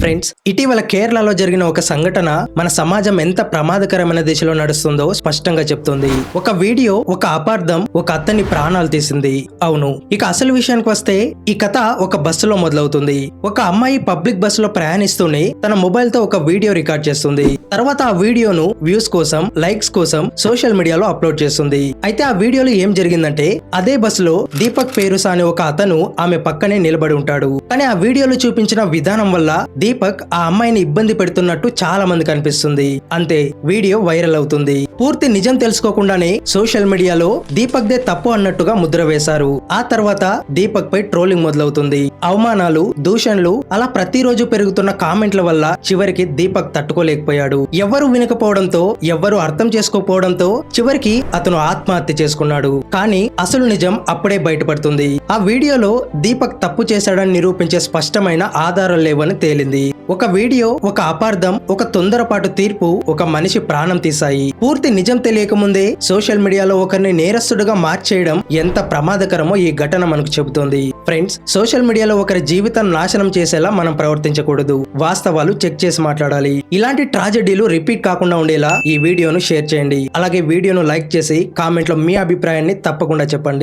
Friends, ఇటీవల కేరళలో జరిగిన ఒక సంఘటన మన సమాజం ఎంత ప్రమాదకరమైన దిశలో నడుస్తుందో స్పష్టంగా చెప్తుంది. ఒక వీడియో, ఒక అపార్థం ఒక అతని ప్రాణాలు తీసింది. అవును, ఇక అసలు విషయానికి వస్తే ఈ కథ ఒక బస్సులో మొదలవుతుంది. ఒక అమ్మాయి పబ్లిక్ బస్సులో ప్రయాణిస్తూనే తన మొబైల్ తో ఒక వీడియో రికార్డ్ చేస్తుంది. తర్వాత ఆ వీడియోను వ్యూస్ కోసం, లైక్స్ కోసం సోషల్ మీడియాలో అప్లోడ్ చేస్తుంది. అయితే ఆ వీడియోలో ఏం జరిగిందంటే, అదే బస్సులో దీపక్ పేరుసా అనే ఒక అతను ఆమె పక్కనే నిలబడి ఉంటాడు. కానీ ఆ వీడియోలో చూపించిన విధానం వల్ల దీపక్ ఆ అమ్మాయిని ఇబ్బంది పెడుతున్నట్టు చాలా మంది కనిపిస్తుంది. అంతే, వీడియో వైరల్ అవుతుంది. పూర్తి నిజం తెలుసుకోకుండానే సోషల్ మీడియాలో దీపక్ దే తప్పు అన్నట్టుగా ముద్ర వేశారు. ఆ తర్వాత దీపక్ పై ట్రోలింగ్ మొదలవుతుంది. అవమానాలు, దూషణలు అలా ప్రతిరోజు పెరుగుతున్న కామెంట్ల వల్ల చివరికి దీపక్ తట్టుకోలేకపోయాడు. ఎవ్వరు వినకపోవడంతో, ఎవ్వరు అర్థం చేసుకోకపోవడంతో చివరికి అతను ఆత్మహత్య చేసుకున్నాడు. కానీ అసలు నిజం అప్పుడే బయటపడుతుంది. ఆ వీడియోలో దీపక్ తప్పు చేశాడని నిరూపించే స్పష్టమైన ఆధారాలు లేవని తేలింది. ఒక వీడియో, ఒక అపార్థం, ఒక తొందరపాటు తీర్పు ఒక మనిషి ప్రాణం తీశాయి. పూర్తి నిజం తెలియకముందే సోషల్ మీడియాలో ఒకరిని నేరస్తుడుగా మార్చేయడం ఎంత ప్రమాదకరమో ఈ ఘటన మనకు చెబుతోంది. ఫ్రెండ్స్, సోషల్ మీడియాలో ఒకరి జీవితం నాశనం చేసేలా మనం ప్రవర్తించకూడదు. వాస్తవాలు చెక్ చేసి మాట్లాడాలి. ఇలాంటి ట్రాజెడీలు రిపీట్ కాకుండా ఉండేలా ఈ వీడియోను షేర్ చేయండి. అలాగే వీడియోను లైక్ చేసి కామెంట్లో మీ అభిప్రాయాన్ని తప్పకుండా చెప్పండి.